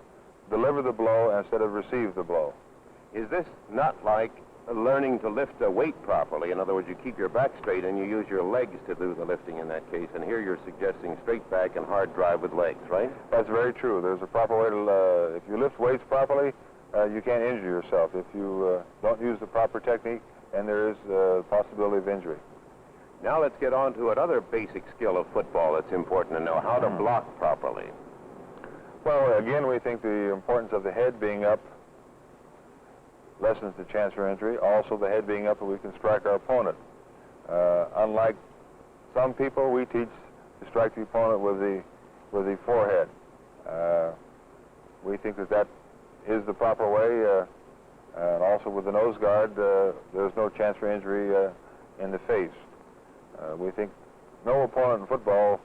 Deliver the blow instead of receive the blow. Is this not like learning to lift a weight properly? In other words, you keep your back straight and you use your legs to do the lifting in that case. And here you're suggesting straight back and hard drive with legs, right? That's very true. There's a proper way to, if you lift weights properly, you can't injure yourself. If you don't use the proper technique, and there is a possibility of injury. Now let's get on to another basic skill of football that's important to know, how to block properly. Well, again, we think the importance of the head being up lessens the chance for injury. Also, the head being up, we can strike our opponent. Unlike some people, we teach to strike the opponent with the forehead. We think that is the proper way, and also with the nose guard, there's no chance for injury in the face. We think no opponent in football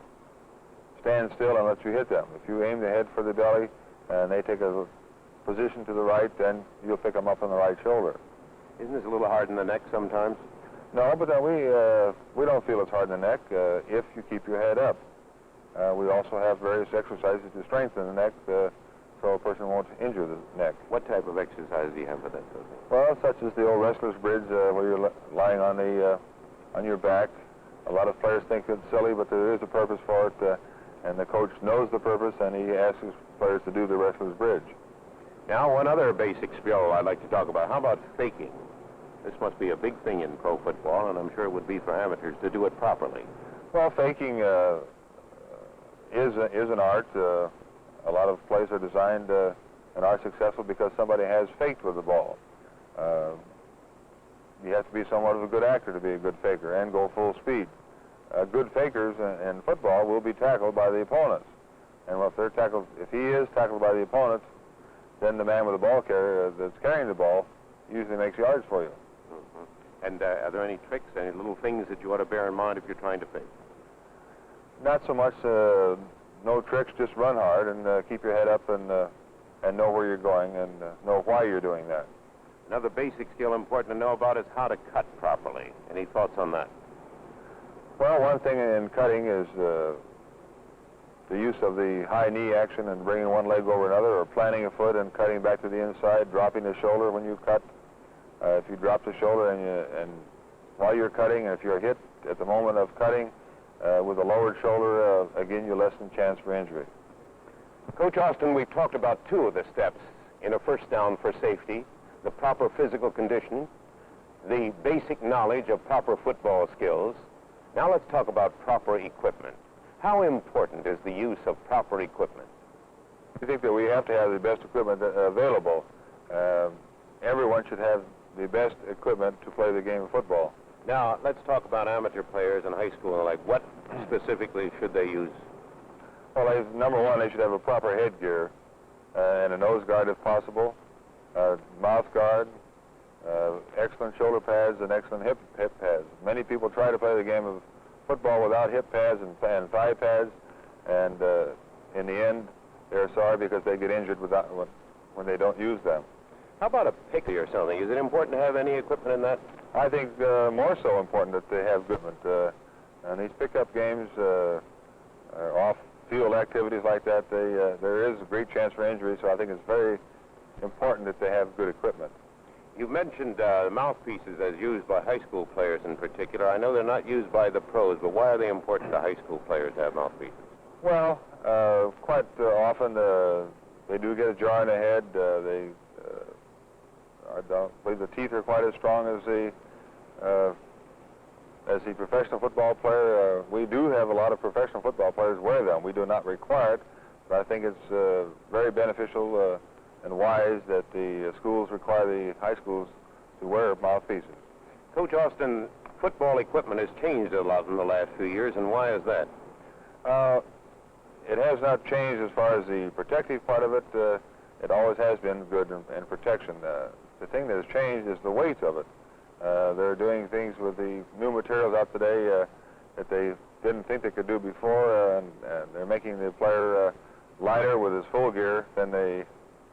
stands still and lets you hit them. If you aim the head for the belly and they take a position to the right, then you'll pick them up on the right shoulder. Isn't this a little hard in the neck sometimes? No, but then we don't feel it's hard in the neck if you keep your head up. We also have various exercises to strengthen the neck so a person won't injure the neck. What type of exercise do you have for that? Well, such as the old wrestler's bridge where you're lying on your back. A lot of players think it's silly, but there is a purpose for it, and the coach knows the purpose, and he asks his players to do the wrestler's bridge. Now, one other basic skill I'd like to talk about. How about faking? This must be a big thing in pro football, and I'm sure it would be for amateurs to do it properly. Well, faking is an art. A lot of plays are designed and are successful because somebody has faked with the ball. You have to be somewhat of a good actor to be a good faker and go full speed. Good fakers in football will be tackled by the opponents. And if he is tackled by the opponents, then the man with the ball carrier that's carrying the ball usually makes yards for you. Mm-hmm. And are there any tricks, any little things that you ought to bear in mind if you're trying to fake? Not so much, no tricks, just run hard and keep your head up and know where you're going and know why you're doing that. Another basic skill important to know about is how to cut properly. Any thoughts on that? Well, one thing in cutting is the use of the high knee action and bringing one leg over another, or planting a foot and cutting back to the inside, dropping the shoulder when you cut. If you drop the shoulder and while you're cutting, and if you're hit at the moment of cutting with a lowered shoulder, again, you lessen chance for injury. Coach Austin, we've talked about two of the steps in a first down for safety: the proper physical condition, the basic knowledge of proper football skills. Now let's talk about proper equipment. How important is the use of proper equipment? I think that we have to have the best equipment available. Everyone should have the best equipment to play the game of football. Now, let's talk about amateur players in high school and the like. What specifically should they use? Well, number one, they should have a proper headgear and a nose guard if possible, mouth guard, excellent shoulder pads, and excellent hip pads. Many people try to play the game of football without hip pads and thigh pads, and in the end, they're sorry because they get injured when they don't use them. How about a pick or something? Is it important to have any equipment in that? I think more so important that they have equipment. And these pickup games, off-field activities like that, there is a great chance for injury, so I think it's very important that they have good equipment. You mentioned mouthpieces as used by high school players in particular. I know they're not used by the pros, but why are they important to high school players to have mouthpieces? Well, quite often they do get a jar in the head. I don't believe the teeth are quite as strong as the professional football player. We do have a lot of professional football players wear them. We do not require it, but I think it's very beneficial and wise that the schools require the high schools to wear mouthpieces. Coach Austin, football equipment has changed a lot in the last few years, and why is that? It has not changed as far as the protective part of it. It always has been good in protection. The thing that has changed is the weight of it. They're doing things with the new materials out today that they didn't think they could do before, and they're making the player lighter with his full gear than they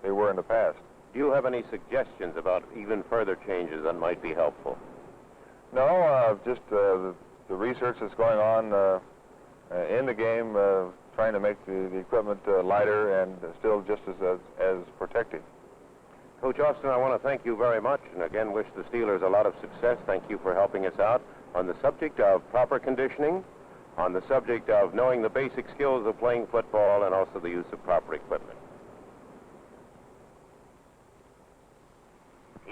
were in the past. Do you have any suggestions about even further changes that might be helpful? No, just the research that's going on in the game, trying to make the equipment lighter and still just as protective. Coach Austin, I want to thank you very much, and again wish the Steelers a lot of success. Thank you for helping us out on the subject of proper conditioning, on the subject of knowing the basic skills of playing football, and also the use of proper equipment.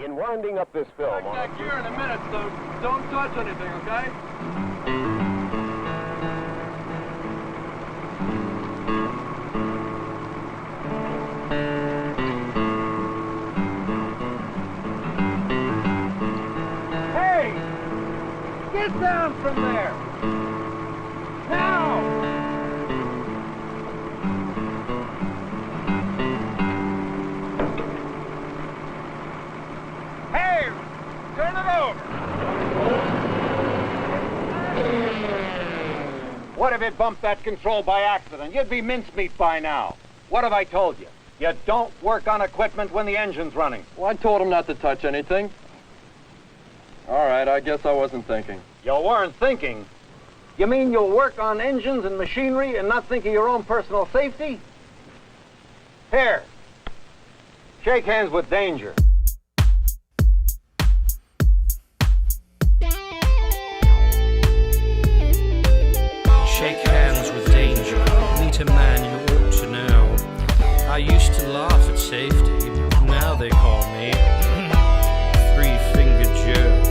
In winding up this film... Back here in a minute, so don't touch anything, okay? Get down from there! Now! Hey! Turn it over! What if it bumped that control by accident? You'd be mincemeat by now. What have I told you? You don't work on equipment when the engine's running. Well, I told him not to touch anything. All right, I guess I wasn't thinking. You weren't thinking? You mean you'll work on engines and machinery and not think of your own personal safety? Here. Shake hands with danger. Shake hands with danger. Meet a man you ought to know. I used to laugh at safety. Now they call me Three-Fingered Joe.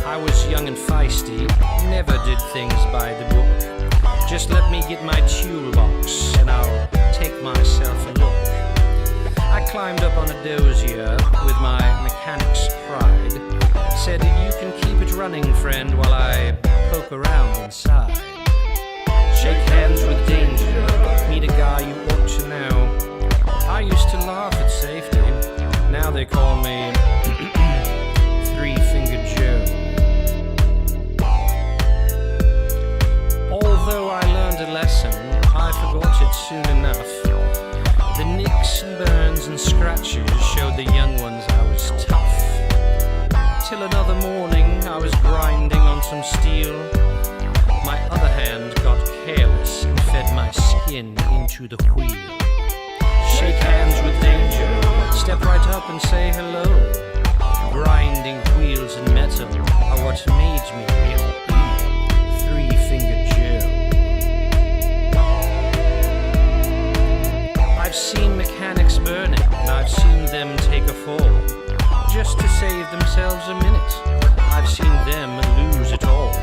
I was young and feisty. Never did things by the book. Just let me get my toolbox and I'll take myself a look. I climbed up on a dozier with my mechanic's pride. Said, you can keep it running, friend, while I poke around inside. Shake hands with danger, meet a guy you ought to know. I used to laugh at safety, now they call me Three-Fingered Joe. Although I learned a lesson, I forgot it soon enough. The nicks and burns and scratches showed the young ones I was tough. Till another morning I was grinding on some steel. My other hand got careless and fed my skin into the wheel. Shake hands with danger, step right up and say hello. Grinding wheels and metal are what made me Three-Fingered Joe. I've seen mechanics burning and I've seen them take a fall just to save themselves a minute. I've seen them lose it all.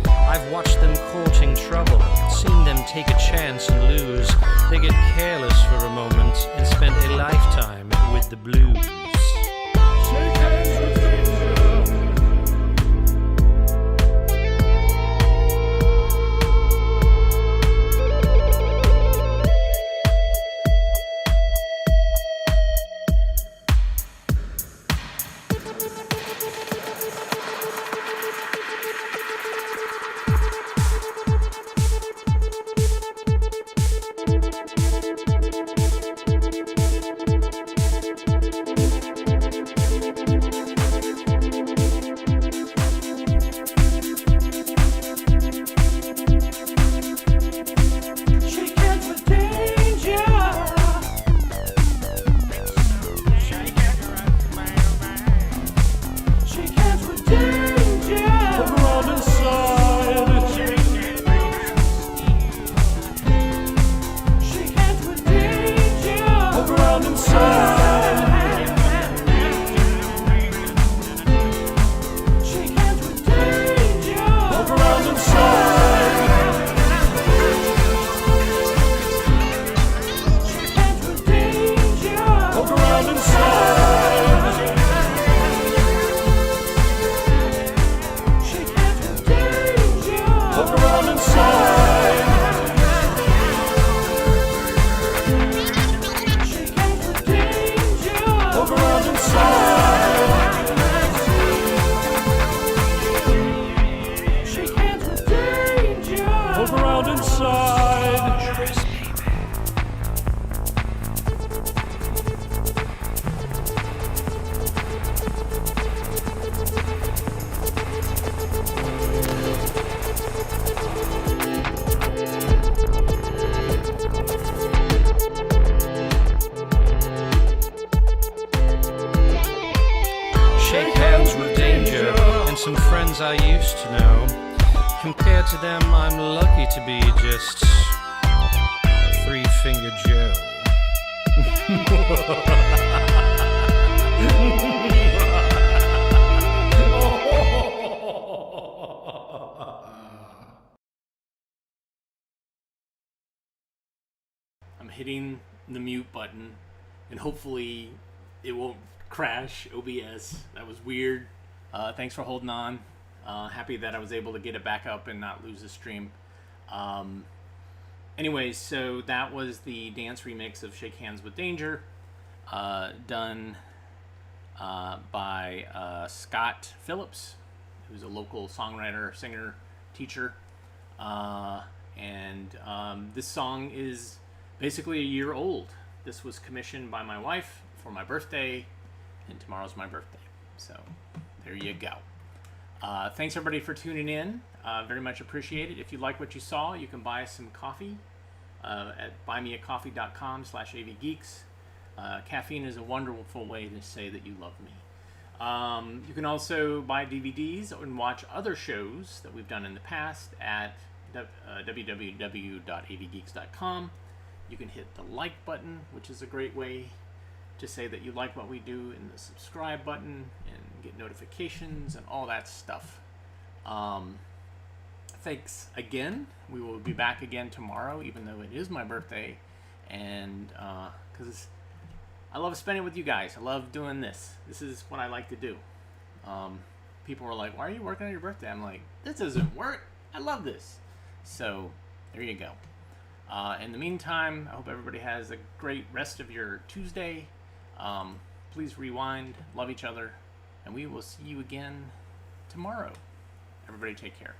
I've watched them courting trouble, seen them take a chance and lose. They get careless for a moment and spend a lifetime with the blues. Shake hands with some friends I used to know. Compared to them, I'm lucky to be just Three-Fingered Joe. I'm hitting the mute button, and hopefully it won't crash, OBS. That was weird. Thanks for holding on. Happy that I was able to get it back up and not lose the stream. Anyways, so that was the dance remix of Shake Hands with Danger, done by Scott Phillips, who's a local songwriter, singer, teacher. This song is basically a year old. This was commissioned by my wife for my birthday, and tomorrow's my birthday. So there you go. Thanks everybody for tuning in. Very much appreciated. If you like what you saw, you can buy us some coffee at buymeacoffee.com/avgeeks. Caffeine is a wonderful way to say that you love me. You can also buy DVDs and watch other shows that we've done in the past at www.avgeeks.com. You can hit the like button, which is a great way to say that you like what we do, and the subscribe button, and get notifications and all that stuff. Thanks again. We will be back again tomorrow, even though it is my birthday, and because I love spending it with you guys. I love doing this. This is what I like to do. People were like, why are you working on your birthday? I'm like, this doesn't work. I love this. So there you go. In the meantime, I hope everybody has a great rest of your Tuesday. Please rewind, love each other, and we will see you again tomorrow. Everybody take care.